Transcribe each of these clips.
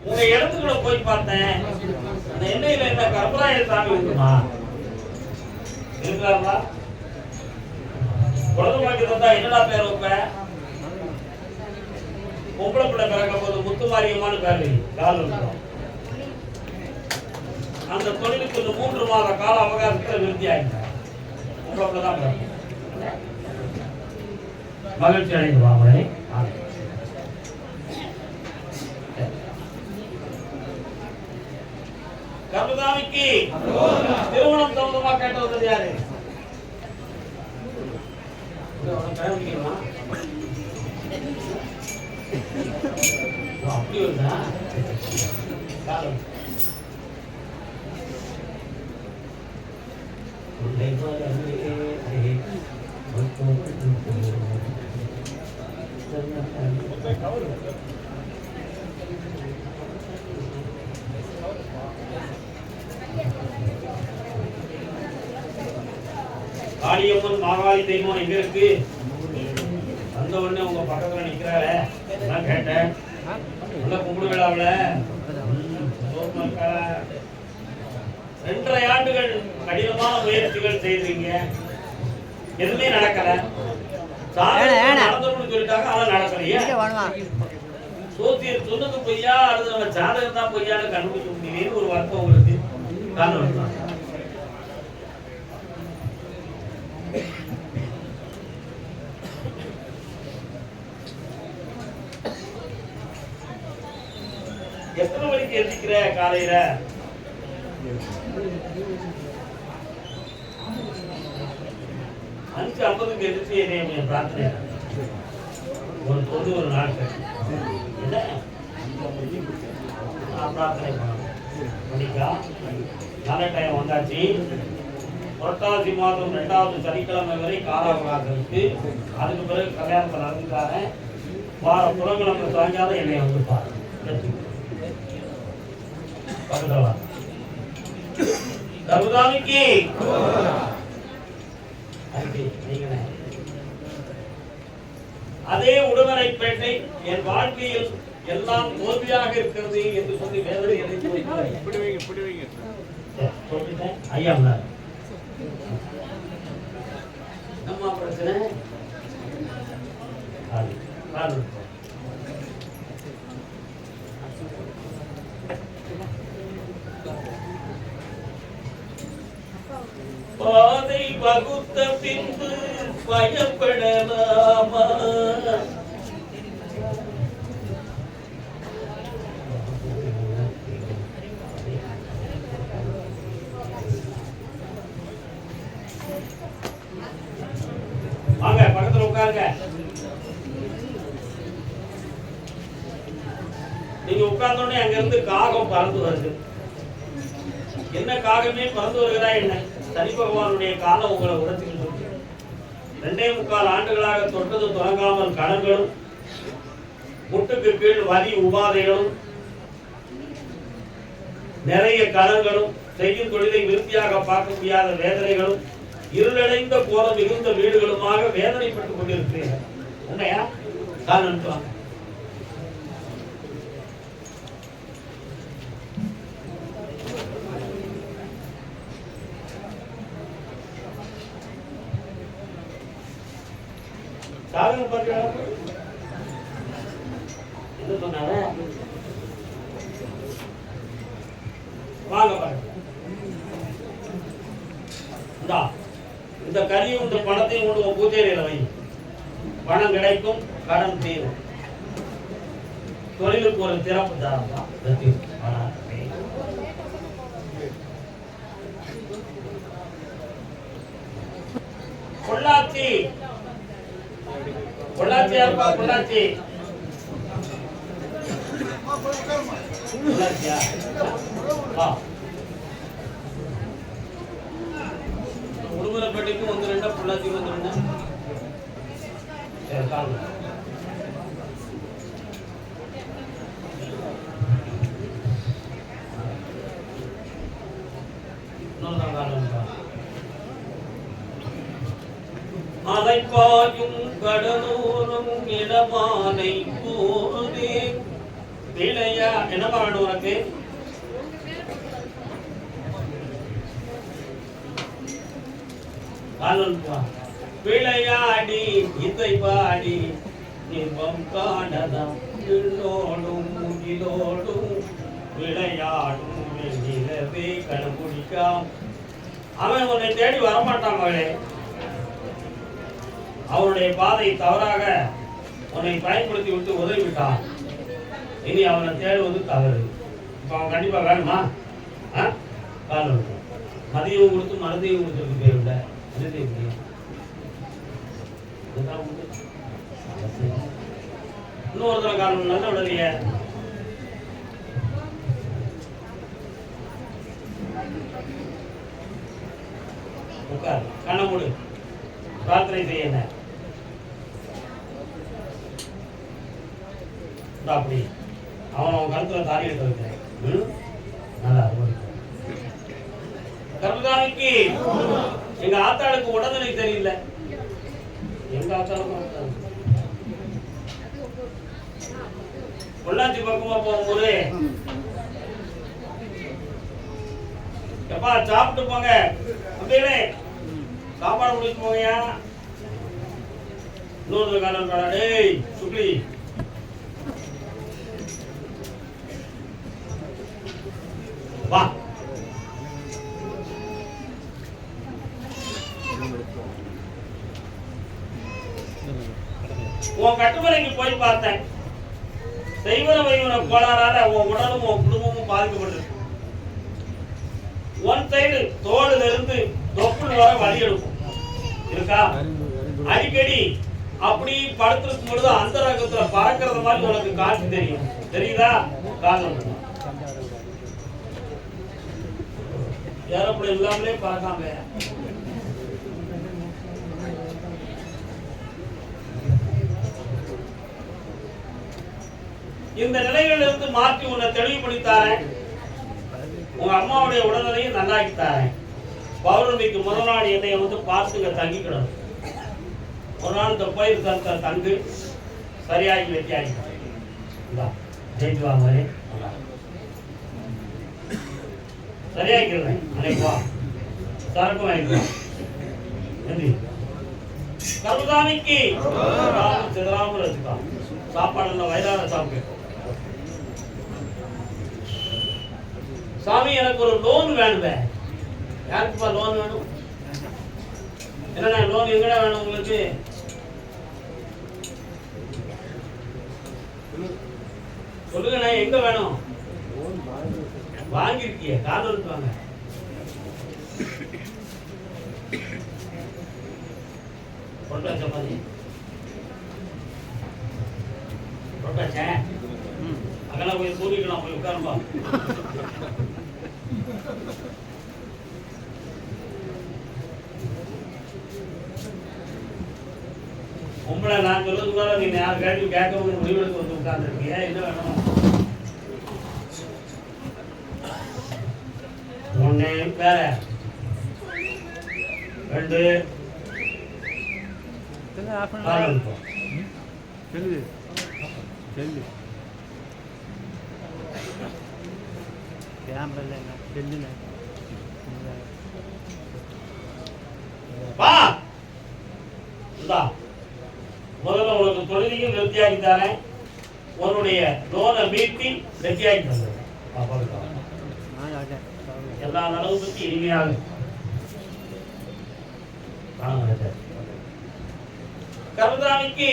உங்க இடத்துக்குள்ள போய் பார்த்தேன். அந்த எண்ணெயில என்ன கருப்பராய சாமி இருக்குமா? இருக்கிறாங்களா? குழந்தை பாக்கி தந்தா என்னடா பேர் வைப்ப? பொம்பளை பிள்ளை பிறக்கும் போது முத்துமாரியம்மான்னு பேர் கால் இருக்கும். அந்த தொழிலுக்கு 3 மாத கால அவகாசத்தில் விருத்தி ஆகிட்டார். பொம்பளை பிள்ளை தான் பிறக்கும். மகிழ்ச்சி அடைந்து வாங்களே. கருதாமிக்கு திருமணம் சம்பந்தமா கேட்டு வந்தது யாரு? அப்படி வருதா? காளியம்மன் மாகாளி தெய்வம் எங்க இருக்கு? வந்த உடனே உங்க பக்கத்துல நிக்கிறாள, நான் கேட்டேன். உள்ள கும்பிடு விழாவுல 2.5 ஆண்டுகள் கடினமான முயற்சிகள் செய்தீங்க, எதுவுமே நடக்கல. நடந்தோம்னு சொல்லிட்டாங்க, ஆனா நடக்கலையே. சோசியர் சொன்னது பொய்யா அல்லது நம்ம ஜாதகம் தான் பொய்யான்னு கண்டுபிடிக்க முடியலன்னு ஒரு வருத்தம் உங்களுக்கு காரணம். எத்தனை மணிக்கு எந்திக்கிற காலையில? 5:50க்கு எதிர்த்து என்னைய பிரார்த்தனை ஒரு 90 நாட்கள் பிரார்த்தனை பண்ணிக்கா. நல்ல டைம் வந்தாச்சு. புரட்டாசி மாதம் 2வது சனிக்கிழமை வரை கால அவகாசம் இருக்கு. அதுக்கு பிறகு கல்யாணத்தை நடந்துக்காரன். வார புறங்கிழமை சாயங்காலம் என்னைய வந்து பாரு. கருதாமிக்கு அதே உடுமலைப்பேட்டை என் வாழ்க்கையில் எல்லாம் தோல்வியாக இருக்கிறது என்று சொல்லி வேதனை சொல்லிட்டேன். ஐயா நம்ம பிரச்சனை பாதை வகுத்த பின்பு பயப்படலாமா? வாங்க பக்கத்துல உட்காருங்க. நீங்க உட்கார்ந்தோடனே அங்க இருந்து காகம் பறந்து வருது. என்ன காகமே பறந்து வருகிறா என்ன? சனி பகவானுடைய காலம் உங்களை உணர்த்திட்டு 2.25 ஆண்டுகளாக தொட்டது தொடங்காமல் கடன்களும், முட்டுக்கு கீழ் வலி உபாதைகளும், நிறைய கடன்களும், செய்யும் தொழிலை விருத்தியாக பார்க்க முடியாத வேதனைகளும், இருளடைந்த கோலம் மிகுந்த வீடுகளுமாக வேதனைப்பட்டுக் கொண்டிருக்கிறீர்கள். உண்மையா? தான் அனுப்புவாங்க. இந்த கரியும் இந்த பணத்தையும் கொண்டு பூஜையில வை. பணம் கிடைக்கும், கடன் தீரும். தொழிலுக்கு ஒரு சிறப்பு தாரம் தான். பொள்ளாச்சி பொள்ளாச்சி யாருப்பா? பொள்ளாச்சி பொள்ளாச்சியா? உடுமலைப்பேட்டைக்கு வந்து 2, பொள்ளாச்சிக்கு வந்து 2. அலைப்பாயும் கடலோரம் இடமாலை போதே ஐயா என்னப்பா வேணும் உனக்கு? விளையாடி இசை பாடி இன்பம் காணலாம் விண்ணோடும் முகிலோடும் விளையாடும் நிலவே கண்டுபிடிக்காம். அவன் உன்னை தேடி வரமாட்டான் மகளே. அவனுடைய பாதை தவறாக உன்னை பயன்படுத்தி விட்டு உதவிவிட்டான். இனி அவனை தேடுவது தவறு. இப்ப அவன் கண்டிப்பா வேணுமா? மதியம் கொடுத்து மருந்தையும் கொடுத்துருக்கு போயிருந்த இன்னொருத்தர காரணம் நல்ல உடலைய உட்கார், கண்ண மூடு, பிரார்த்தனை செய்ய. அப்படி அவன் கருத்துல தாரி எடுத்து வைக்கிறேன். நல்லா கர்மகாமிக்கு எங்க ஆத்தாளுக்கு உடல்நிலை தெரியல. எங்க ஆத்தாளுக்கும் பொள்ளாச்சி பக்கமா போகும்போது எப்பா சாப்பிட்டு போங்க அப்படியே சாப்பாடு முடிச்சு போங்கயா. இன்னொரு காலம் டேய் சுக்லி வா. உன் கட்டுமலைக்கு போய் பார்த்தேன். செய்வன வைவன கோளாறால உன் உடலும் உன் குடும்பமும் பாதிக்கப்பட்டிருக்கு. ஒன் சைடு தோடுல இருந்து தொப்புள் வர வலி எடுக்கும் இருக்கா? அடிக்கடி அப்படி படுத்திருக்கும் பொழுது அந்த ரகத்துல பறக்கிறது மாதிரி உனக்கு காட்சி தெரியும். தெரியுதா? காரணம் ஏரோப்ளேன் இல்லாமலே பறக்காம இந்த நிலைகளிலிருந்து மாற்றி உன்னை தெளிவுபடுத்தாரேன். உங்க அம்மாவுடைய உடல்நிலையும் நல்லாக்கித்தாரேன். பௌர்ணமிக்கு முதல் நாள் என்னைய வந்து பார்த்துங்க தங்கிக்கணும். ஒரு நாள் இந்த பயிர் தந்து சரியாகி வெட்டியாகி ஜெயிச்சு வா மாதிரி சரியாக்கிறேன். அன்னைக்கு வா சரக்கு வாங்கிக்குவா. கருதாமிக்கு சிதறாமல் வச்சுக்கா. சாப்பாடு வயதான சாப்பிட்டு சாமி எனக்கு ஒரு லோன் வேணுமே. யாருக்குப்பா லோன் வேணும்? என்னண்ணா லோன் எங்கடா வேணும் உங்களுக்கு? சொல்லுங்கண்ணா எங்க வேணும்? வாங்கிருக்கிய கால் எடுத்துவாங்க. ரொட்டா சப்பாத்தி ரொட்டாச்சே அங்கெல்லாம் போய் கூட்டிக்கலாம். போய் உட்காருப்பா. உங்களை நான் சொல்றதுக்குள்ள நீங்க யார் கேட்டு கேட்க முடிவெடுத்து வந்து உட்கார்ந்துருக்கீங்க. என்ன வேணும்? ஒண்ணு வேற ரெண்டு முதல்ல உனக்கு தொழிலையும் நிறுத்தியாக்கித்தானே. உன்னுடைய லோனை மீட்டி வெற்றியாக்கி தந்தது. எல்லா நலவு பற்றி இனிமையாக கருதாமிக்கு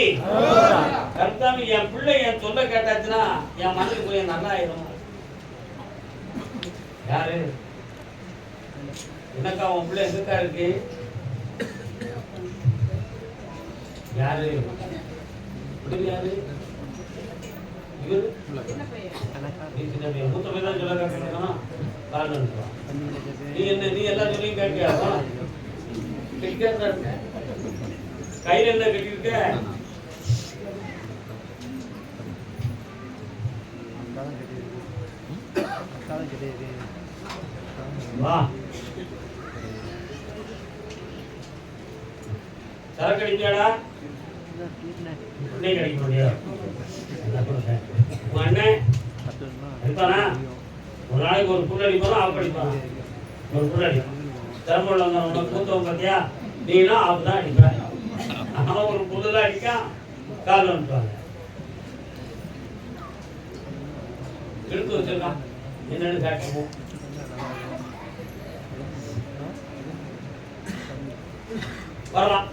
கருதாமி என் பிள்ளை என் சொல்ல கேட்டாச்சுன்னா என் மனதுக்கு போய் நல்லா ஆயிடும். யாரு என்னக்கா உன் பிள்ளை எங்கக்கா இருக்கு? யாரு யாரு? இவரு மூத்த போய் தான் சொல்ல கேட்கணும். நீ என்ன நீ எல்லா சொல்லியும் கேட்கியா? கையில் என்ன கட்டிருக்க? வா சரக்கு அடிக்காடா? கிடைக்க முடியாது. உங்க அண்ணன் அடிப்பானா? ஒரு நாளைக்கு ஒரு புல் அடிப்பானா, ஆஃப் அடிப்பானா? ஒரு புல் அடிப்பான். திறம்புள்ள உனக்கு மூத்தவன் பார்த்தியா, நீனா ஆஃப் தான் அடிப்பேன். அவன் ஒரு புல்லுலாம் அடிக்கான், கால் வந்துப்பாங்க. எடுத்து வச்சிருக்கான், என்னன்னு காட்டுவோம். வரலாம்.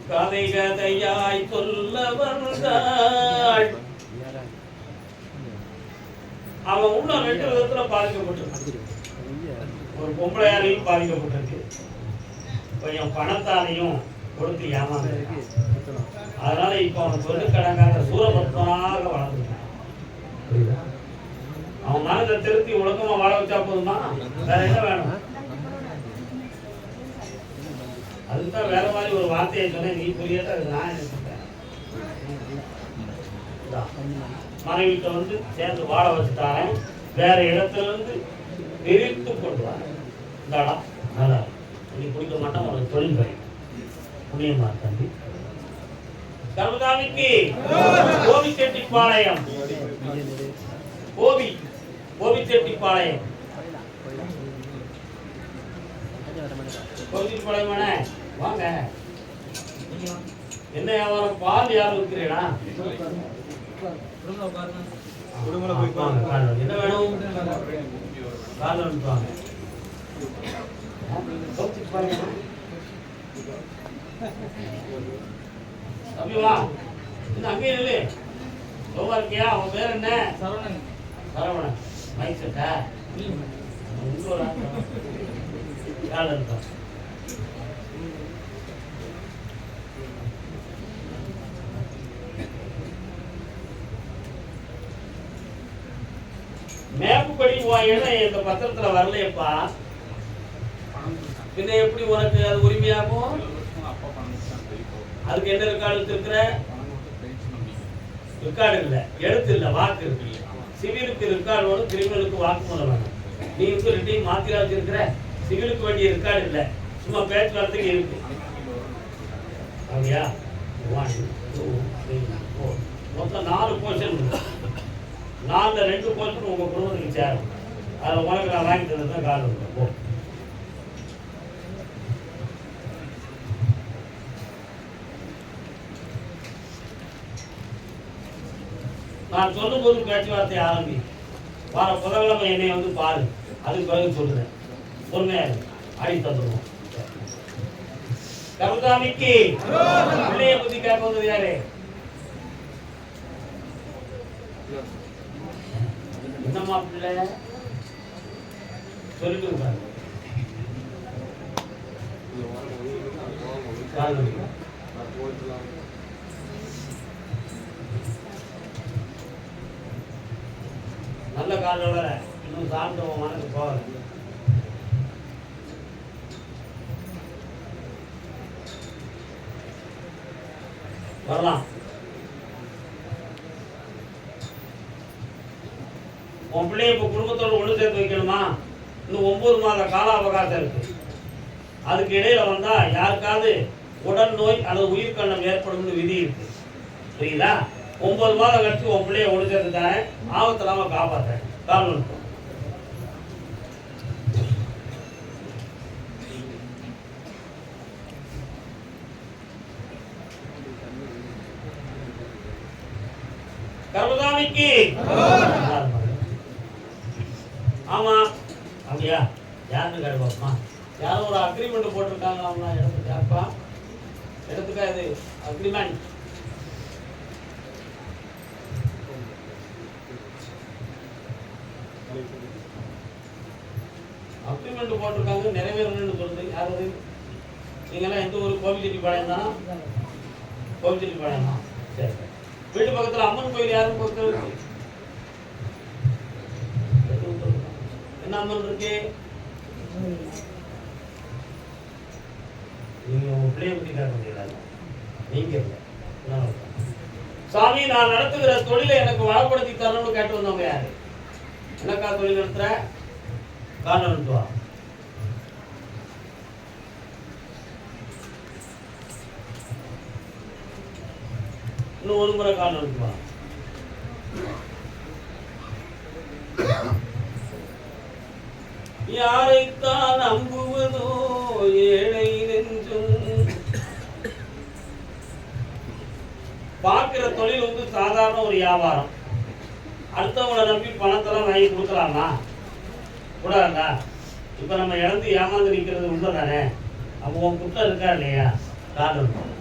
கதை கதையாய் சொல்ல வந்தாள். அவன் உள்ள 2 விதத்துல பாதிக்கப்பட்டிருக்கு. ஒரு பொம்பளையாலையும் பாதிக்கப்பட்டிருக்கு, கொஞ்சம் பணத்தாலையும் கொடுத்து ஏமாந்து. அதனால இப்ப அவன் சொல்லு கடங்காத சூரபத்மனாக வளர்ந்துட்டான். அவன் மனதை திருத்தி ஒழுக்கமா வாழ வச்சா போதுமா? வேற என்ன வேணும்? அதுதான் வேற மாதிரி ஒரு வார்த்தையை சொன்னேன், நீ புரியாத. அது நான் என்ன சொல்றேன், மனைவிட்ட வந்து சேர்ந்து வாழ வச்சுட்டாரன், வேற இடத்துல இருந்து பிரித்து கொண்டு வர. இந்தாடா நல்லா நீ குடிக்க மாட்டான், உனக்கு தொழில் வரை புண்ணியமா தம்பி. கருதாமிக்கு கோபிச்செட்டிப்பாளையம், கோபிச்செட்டிப்பாளையம், கோபிச்செட்டிப்பாளையமான வாங்க. என்ன வியாபாரம்? பால் யாரும் இருக்கிறீடா? என்ன வேணும்? கால் அனுப்புவாங்க. தம்பி வா, இன்னும் அங்கே இல்லை. சோமா இருக்கியா? அவன் பேர் என்ன? சரவணன். சரவணன் மைசட்டா கால் அனுப்பா. மேப்புப்படி உன் இடம் இந்த பத்திரத்துல வரலையப்பா, பின்ன எப்படி உனக்கு அது உரிமையாகும்? அதுக்கு என்ன ரெக்கார்டு வச்சிருக்கிற? ரெக்கார்டு இல்ல, எழுத்து இல்ல, வாக்கு இருக்கு. சிவிலுக்கு ரெக்கார்டு வேணும், கிரிமினலுக்கு வாக்குமூலம் வேணும். நீ வந்து 2 மாத்திரா வச்சிருக்கிற. சிவிலுக்கு வேண்டிய ரெக்கார்டு இல்ல, சும்மா பேச்சுவார்த்தைக்கு இருக்கு. அப்படியா? 1 2 3 4 மொத்தம் 4 போர்ஷன். 4ல 2 போர்ஷன் உங்க குடும்பத்துக்கு சேரும். அதை உனக்கு நான் வாங்கி தந்தது கால் போ. நான் சொல்லும் போது பேச்சுவார்த்தை ஆரம்பி. வார புதன்கிழமை என்னை வந்து பாரு, அதுக்கு பிறகு சொல்றேன். பொறுமையா அடி தந்துடுவோம். கருதாமிக்கு பிள்ளைய பத்தி கேட்க வந்தது யாரு? என்னம்மா பிள்ளை சொல்லிட்டு இருக்காரு. நல்ல காலோட இன்னும் சாப்பிட்டவன் மனசு போகல. வரலாம். உன் பிள்ளைய இப்ப குடும்பத்தோட ஒண்ணு சேர்த்து வைக்கணுமா? இன்னும் 9 மாத கால அவகாசம் இருக்கு. அதுக்கு இடையில வந்தா யாருக்காவது உடல் நோய் அல்லது உயிர்கண்ணம் ஏற்படும் விதி இருக்கு. புரியுதா? 9 மாதம் கழிச்சு உன் பிள்ளைய ஒண்ணு சேர்த்துட்டாரு, ஆபத்தில்லாம காப்பாத்த காரணம். கர்மதாமிக்கு ஆமா. அப்படியா? யாருன்னு கேட்பாப்பா. யாரும் ஒரு அக்ரிமெண்ட் போட்டிருக்காங்க. அவங்க இடத்துக்கு யாருப்பா? இடத்துக்கா இது அக்ரிமெண்ட்? அக்ரிமெண்ட் போட்டிருக்காங்க, நிறைவேறணும்னு சொல்றது யாரு? நீங்களாம் எந்த ஊர்? கோபிச்செட்டிப்பாளையம் தானா? கோபிச்செட்டிப்பாளையம் தான். சரி. வீட்டு பக்கத்துல அம்மன் கோயில் யாரும் பக்கத்துல இருக்கு? என்ன அம்மன் இருக்கு? நீங்க உங்க பிள்ளைய பத்தி கேட்க முடியாது. நீங்க இல்லை. சாமி, நான் நடத்துகிற தொழிலை எனக்கு வளப்படுத்தி தரணும்னு கேட்டு வந்தவங்க யாரு? எனக்கா தொழில் நடத்துற? காரணம் வா. இன்னும் ஒரு முறை கால் இருக்குமா? யாரைத்தான் நம்புவதோ ஏழை நெஞ்சும். பார்க்கிற தொழில் வந்து சாதாரண ஒரு வியாபாரம். அடுத்தவங்களை நம்பி பணத்தெல்லாம் வாங்கி கொடுக்கலாமா? கூடாதா? இப்ப நம்ம இழந்து ஏமாந்து நிற்கிறது உண்மைதானே? அப்போ உன் குற்றம் இருக்கா இல்லையா? காரணம்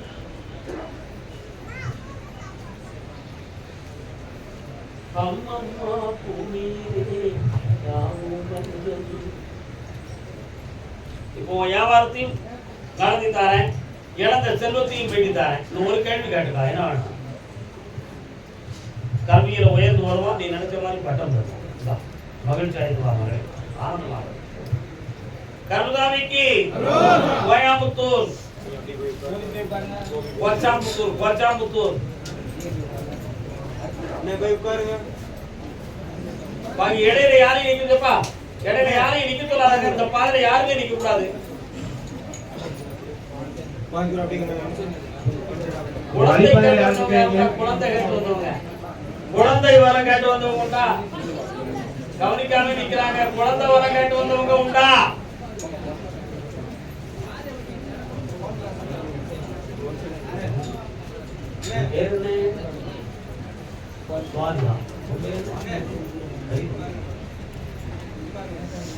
இப்போ வியாபாரத்தையும் நடத்தி தாரேன், இழந்த செல்வத்தையும் வெட்டி தாரேன். ஒரு கேள்வி கேட்டுக்கா, என்ன வேணும்? கல்வியில உயர்ந்து வருவான், நீ நினைச்ச மாதிரி பட்டம் பெறுவான். மகிழ்ச்சி அடைந்துவாங்க. ஆனந்தமாக கருதாமிக்கு கோயம்புத்தூர் கோச்சாம்புத்தூர் இடையில யாரையும் நிக்குதுப்பா, இடையில யாரையும் நிக்க சொல்லாத. இந்த பாதையில யாருமே நிக்க கூடாது. குழந்தை வர கேட்டு வந்தவங்க உண்டா? கவனிக்காம நிக்கிறாங்க. குழந்தை வர கேட்டு வந்தவங்க உண்டா?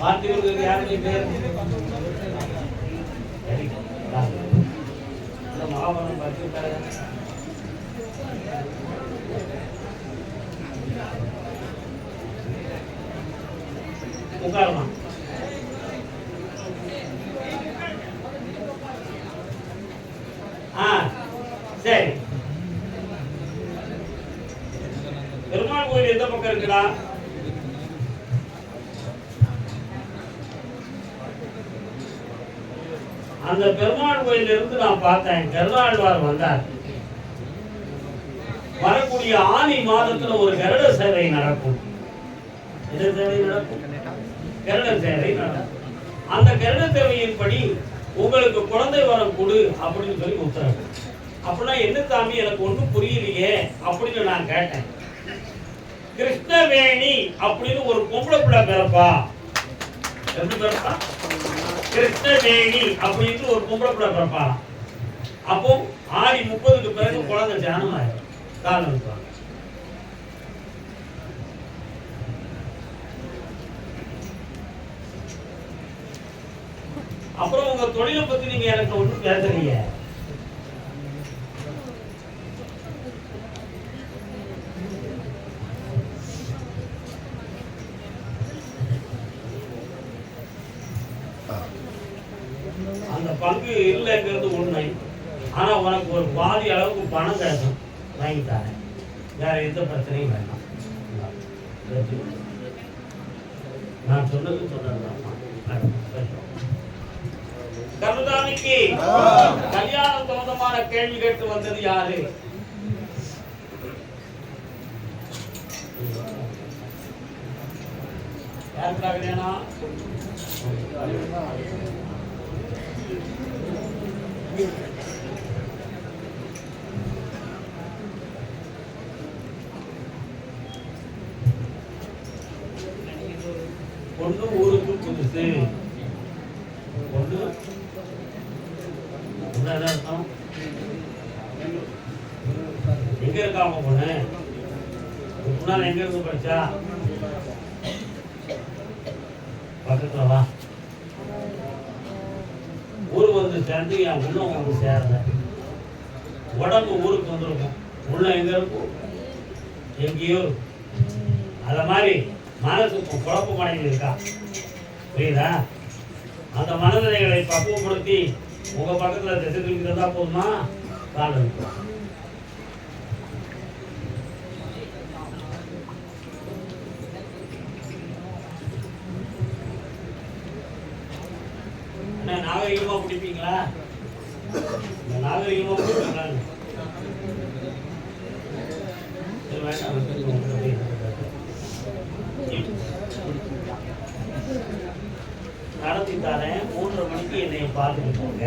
பார்த்திபர்களுக்கு யாருக்கு பேர்? மகாபாரதம் படிச்சுட்டாரு. உட்காரமா. சரி, பெருமாள் கோயில் எந்த பக்கம் இருக்குடா? அந்த பெருமாள் கோயில இருந்து நான் பார்த்தேன், கருணாழ்வார் வந்தார். வரக்கூடிய ஆனி மாதத்துல ஒரு கருட சேவை நடக்கும். என்ன சேவை நடக்கும்? கருட சேவை நடக்கும். அந்த கருட சேவையின்படி உங்களுக்கு குழந்தை வரம் கொடு அப்படின்னு சொல்லி உத்தரவு. அப்படின்னா என்ன சாமி, எனக்கு ஒண்ணும் புரியலையே அப்படின்னு நான் கேட்டேன். கிருஷ்ணவேணி அப்படின்னு ஒரு பொம்பளை பிள்ளை பிறப்பா. எப்படி பிறப்பா? கிருஷ்ணவேணி அப்படின்னு ஒரு பொம்பளை பிள்ளை பிறப்பா. அப்போ ஆடி 30க்கு பிறகு குழந்தை ஜானம் ஆயிடும். காலம் அப்புறம் உங்க தொழிலை பத்தி நீங்க எனக்கு ஒண்ணும் பேசுறீங்க. அந்த பங்கு இல்லைங்கிறது உண்மை. ஆனா உனக்கு ஒரு பாதி அளவுக்கு பணம் கிடைக்கும், வாங்கி தரேன். வேற எந்த பிரச்சனையும் வேண்டாம். நான் சொன்னது சொன்னதுதான். கருதாமிக்கு கல்யாண சம்பந்தமான கேள்வி கேட்டு வந்தது யாரு? யாருக்கா கல்யாணம்? பொண்ணு ஊருக்கு புதுசு. பொண்ணு எங்க இருக்காம பொண்ணு? முன்னால எங்க இருந்து படிச்சா? பக்கத்துல வா. ஊருக்கு வந்து சேர்ந்து என் உள்ள வந்து சேரல. உடம்பு ஊருக்கு வந்துருக்கும், உள்ள எங்க இருக்கும்? எங்கேயோ. அத மாதிரி மனசு குழப்பம் அடைந்து இருக்கா, புரியுதா? அந்த மனநிலைகளை பக்குவப்படுத்தி உங்க பக்கத்துல திசை திரும்பி இருந்தா போதுமா? காலம் நாகரிகமா பிடிப்பீங்களா? நாகரிகமா பிடிப்பீங்களா? நடத்தித்தானே 3:30 மணிக்கு என்னை பார்த்துட்டு போங்க.